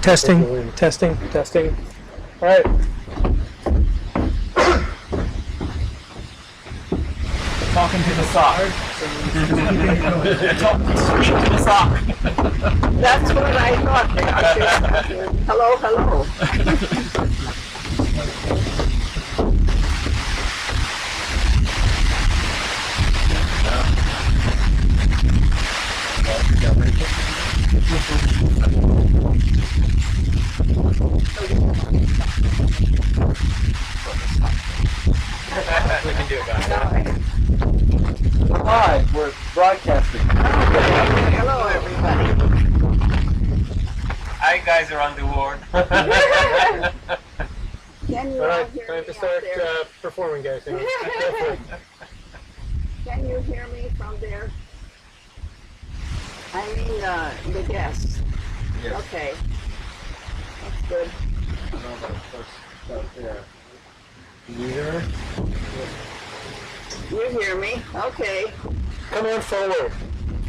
Testing, testing, testing. All right. Talking to the sock. Speak to the sock. That's what I thought. Hello, hello. We can do it, guys. Hi, we're broadcasting. Hello, everybody. Hi, guys around the world. Can you All all right, hear time me to out start there? performing, guys. Can you hear me from there? I mean, the guests. Yes. Okay. That's good. Neither. You hear me? Okay. Come on forward.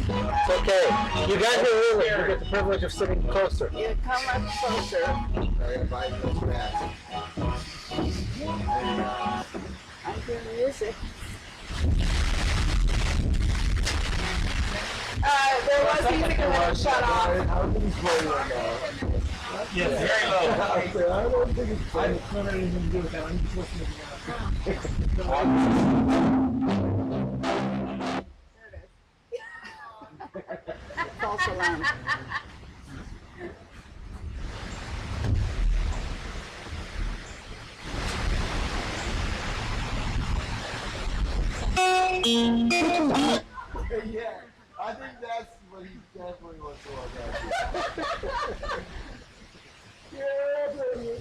It's okay. You got here early. You get the privilege of sitting closer. You come up closer. I invite you back. I hear music. There was music and then it shut off. How can you play right now? Yes, very low. I don't think it's I don't have anything to do with that. I'm just listening to False alarm. Yeah, I think that's what he definitely wants to work out. Yeah, baby.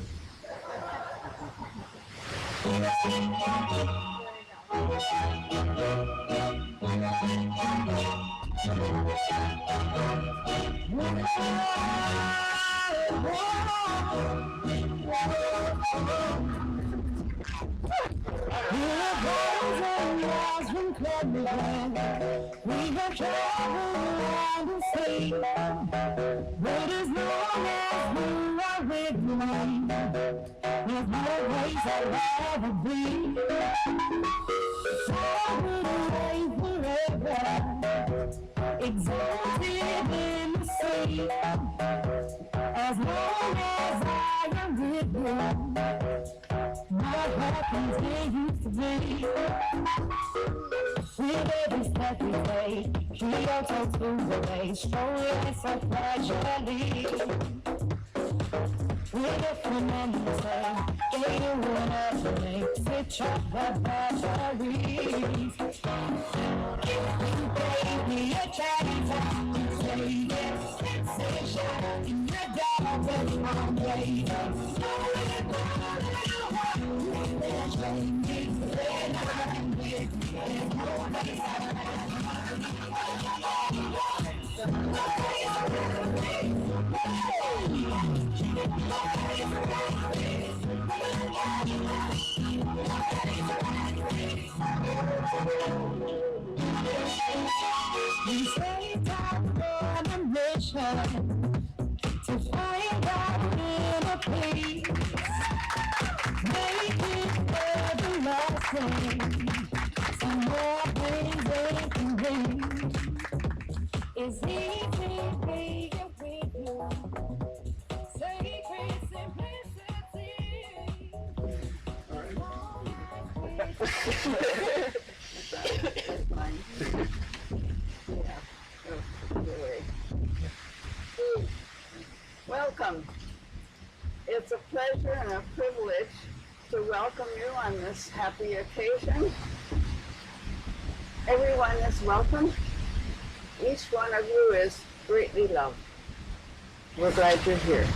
We have traveled around and seen, but as long as you are with me, there's no place I'd rather be. I would away forever, exalted in the sea, as long as I am with you. My heart continues to beat. With every step we take, Kyoto to the way, strolling so casually. With a friend on the same, gator whatever makes it chop the batteries. Give me a chance to say yes, sensation in your dog and I'm waiting. We set out on a mission to find our inner peace. Make it everlasting. Some more things they can bring. It's easy being with you. Sacred simplicity. That's fine. Yeah. Oh, really. Welcome. It's a pleasure and a privilege to welcome you on this happy occasion. Everyone is welcome. Each one of you is greatly loved. We're glad you're here.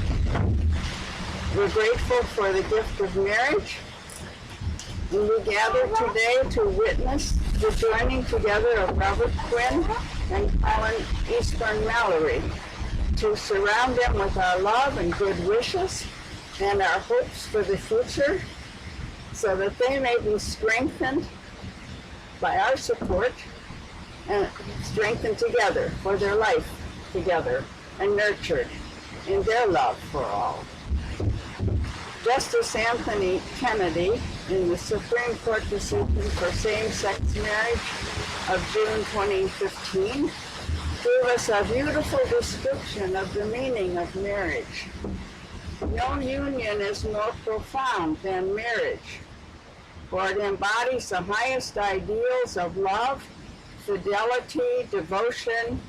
We're grateful for the gift of marriage. And we gather today to witness the joining together of Robert Quinn and Colin Eastburn Mallory, to surround them with our love and good wishes and our hopes for the future, so that they may be strengthened by our support and strengthened together for their life together and nurtured in their love for all. Justice Anthony Kennedy, in the Supreme Court decision for same-sex marriage of June 2015, gave us a beautiful description of the meaning of marriage. No union is more profound than marriage, for it embodies the highest ideals of love, fidelity, devotion,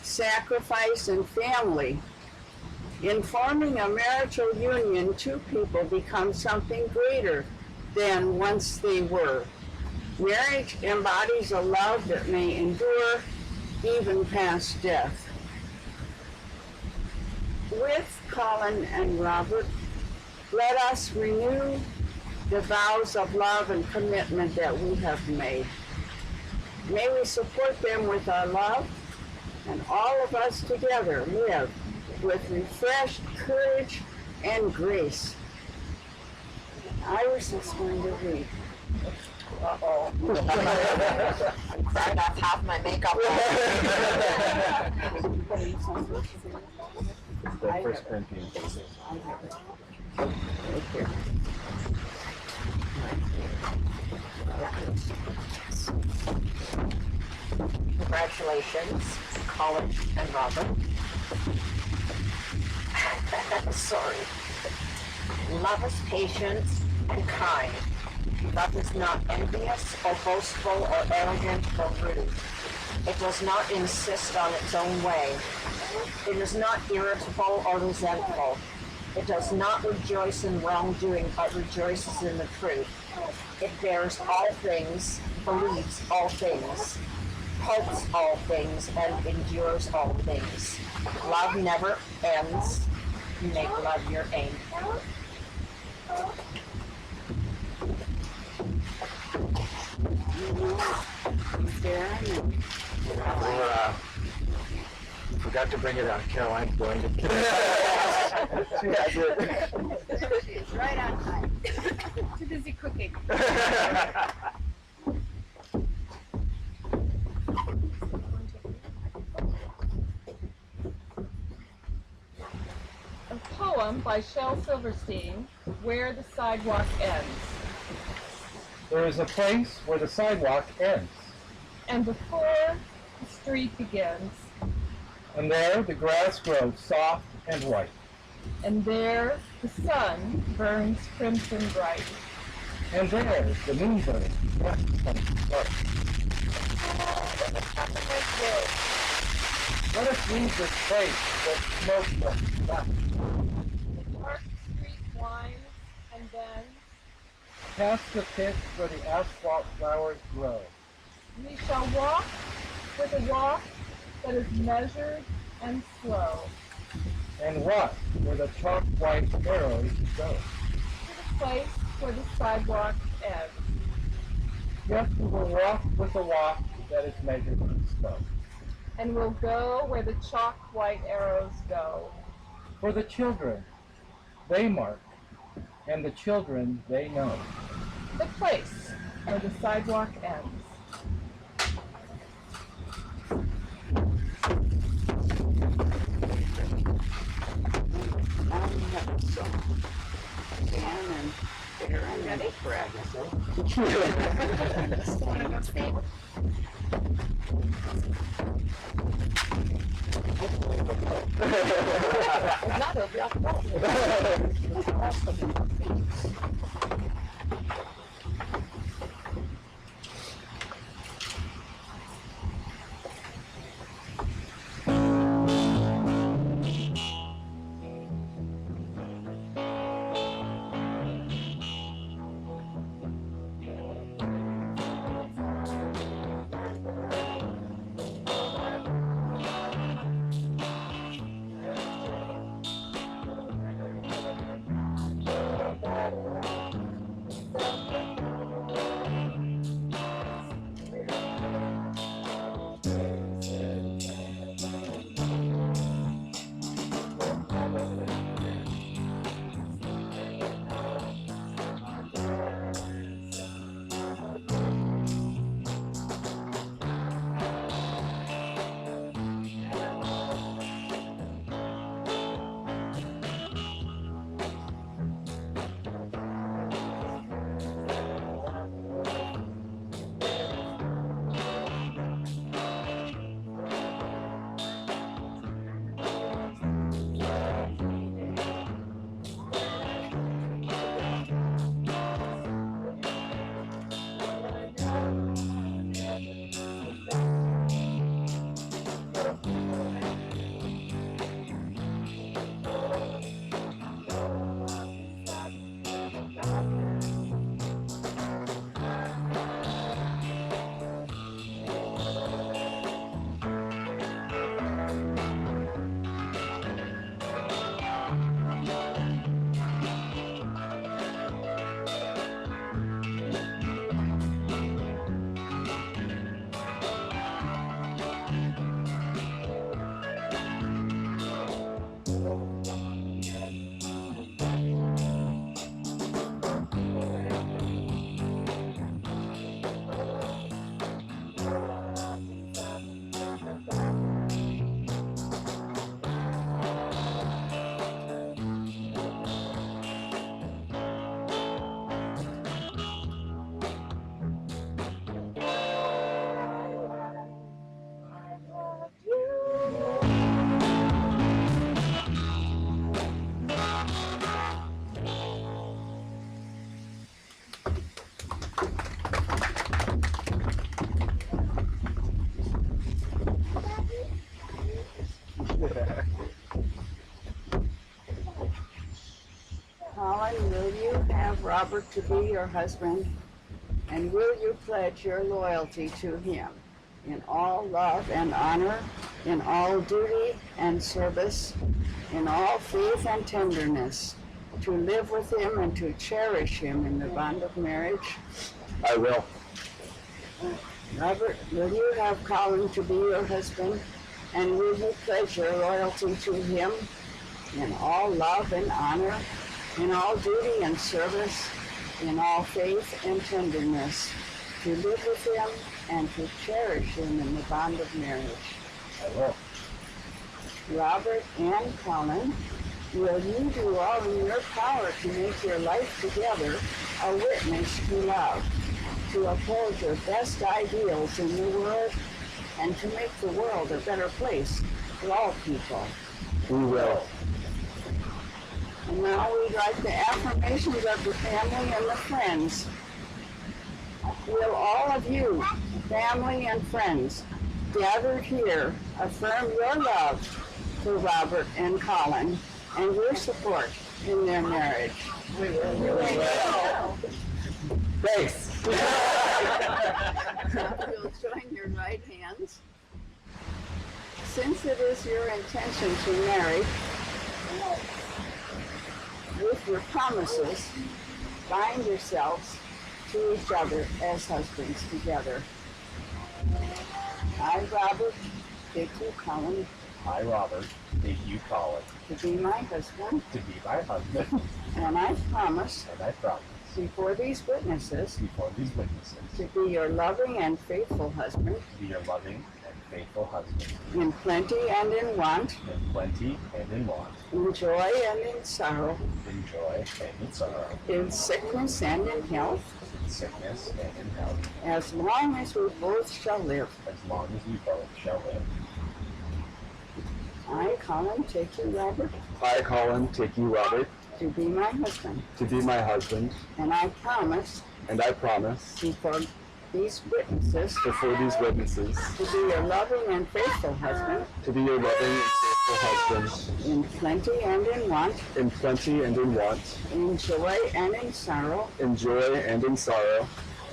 sacrifice, and family. In forming a marital union, two people become something greater than once they were. Marriage embodies a love that may endure even past death. With Colin and Robert, let us renew the vows of love and commitment that we have made. May we support them with our love, and all of us together live with refreshed courage and grace. Iris is going to read. Uh-oh. I'm crying off half my makeup. The First Corinthians. Right here. Congratulations, Colin and Robert. Sorry. Love is patient and kind. Love is not envious or boastful or arrogant or rude. It does not insist on its own way. It is not irritable or resentful. It does not rejoice in wrongdoing, but rejoices in the truth. It bears all things, believes all things, hopes all things, and endures all things. Love never ends. Make love your aim. Forgot to bring it out. Caroline's going to kill it. She has it. She is right on time. Too busy cooking. A poem by Shel Silverstein, Where the Sidewalk Ends. There is a place where the sidewalk ends, And before the street begins, and there the grass grows soft and white, and there the sun burns crimson bright. and there the moon burns black and dark. Let us leave this place that smokes us back, The dark street winds, and then past the pit where the asphalt flowers grow, we shall walk with a walk that is measured and slow, and walk where the chalk white arrows go. to the place where the sidewalk ends. Yes, we will walk with a walk that is measured and slow. And we'll go where the chalk white arrows go. For the children, they mark, and the children, they know. The place where the sidewalk ends. Now we have a song. Dan and Aaron and Brad. Not Robert to be your husband, and will you pledge your loyalty to him in all love and honor, in all duty and service, in all faith and tenderness, to live with him and to cherish him in the bond of marriage? I will. Robert, will you have Colin to be your husband, and will you pledge your loyalty to him in all love and honor, in all duty and service, in all faith and tenderness, to live with him and to cherish him in the bond of marriage? I will. Robert and Colin, will you do all in your power to make your life together a witness to love, to uphold your best ideals in the world, and to make the world a better place for all people? We will. And now we'd like the affirmations of the family and the friends. Will all of you, family and friends, gathered here, affirm your love for Robert and Colin and your support in their marriage? We will. Thanks. Now you'll join your right hands. Since it is your intention to marry, with your promises, bind yourselves to each other as husbands together. I, Robert, take you, Colin, I, Robert, take you, Colin, to be my husband, to be my husband, and I promise and I promise before these witnesses before these witnesses to be your loving and faithful husband to be your loving and faithful husband, in plenty and in want, in plenty and in want, in joy and in sorrow, in joy and in sorrow, in sickness and in health, in sickness and in health, as long as we both shall live. as long as we both shall live. I, Colin, take you, Robert, I, Colin, take you, Robert, to be my husband, to be my husband, and I promise and I promise before these witnesses before these witnesses to be your loving and faithful husband to be your loving and faithful husband, in plenty and in want, in plenty and in want, in joy and in sorrow, in joy and in sorrow,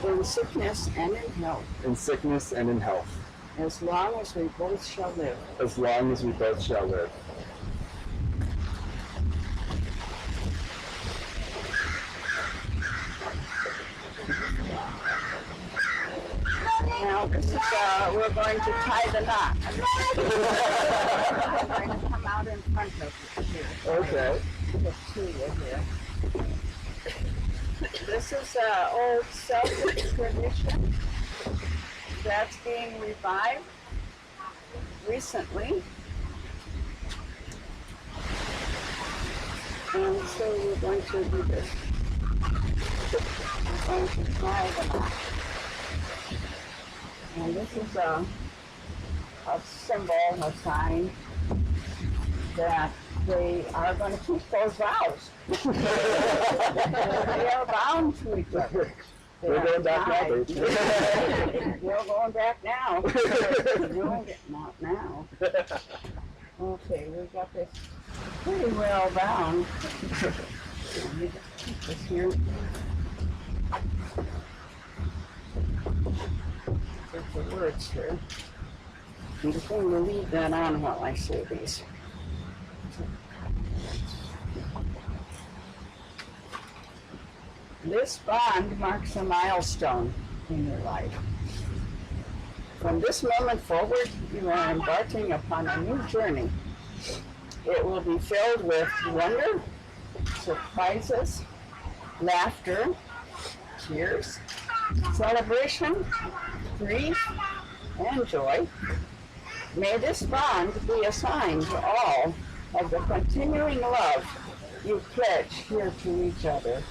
in sickness and in health, in sickness and in health, as long as we both shall live. as long as we both shall live. Now, this is, we're going to tie the knot. I'm going to come out in front of you here. Okay. The two are here. This is an old Celtic tradition that's being revived recently. And so we're going to do this. We're going to tie the knot. And this is a symbol, a sign that they are going to keep those vows. They are bound to each other. We're going back now, baby. You're going back now. No, not now. Okay, we got this pretty well bound. Let me just keep this here. There's the words here. I'm just going to leave that on while I say these. This bond marks a milestone in your life. From this moment forward, you are embarking upon a new journey. It will be filled with wonder, surprises, laughter, tears, celebration, grief, and joy. May this bond be a sign to all of the continuing love you pledge here to each other.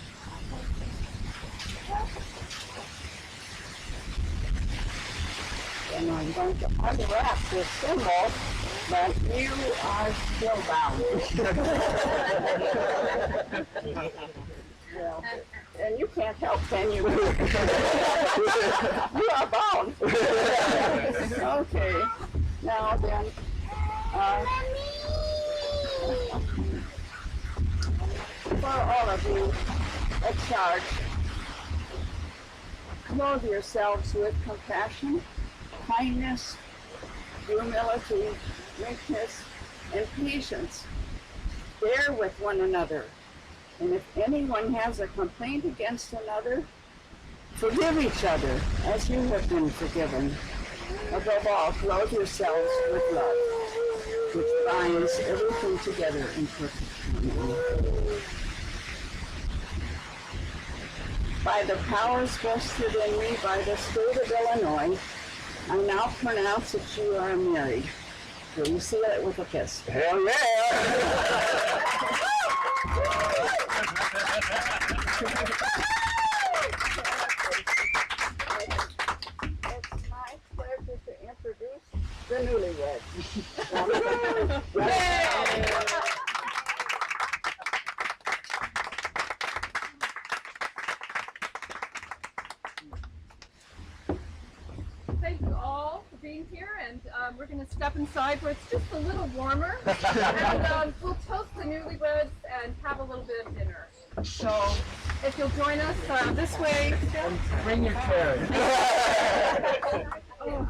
And I'm going to unwrap this symbol, but you are still bound. Well, and you can't help, can you? You are bound. Okay. Now then, for all of you, at charge. Clothe yourselves with compassion, kindness, humility, meekness, and patience. Bear with one another. And if anyone has a complaint against another, forgive each other as you have been forgiven. Above all, clothe yourselves with love, which binds everything together in perfect harmony. By the powers vested in me by the state of Illinois, I now pronounce that you are married. Will you seal it with a kiss? Hell yeah! It's my pleasure to introduce the newlyweds. Thank you all for being here, and we're going to step inside where it's just a little warmer, and we'll toast the newlyweds and have a little bit of dinner. So if you'll join us this way. Bring your chair. Oh.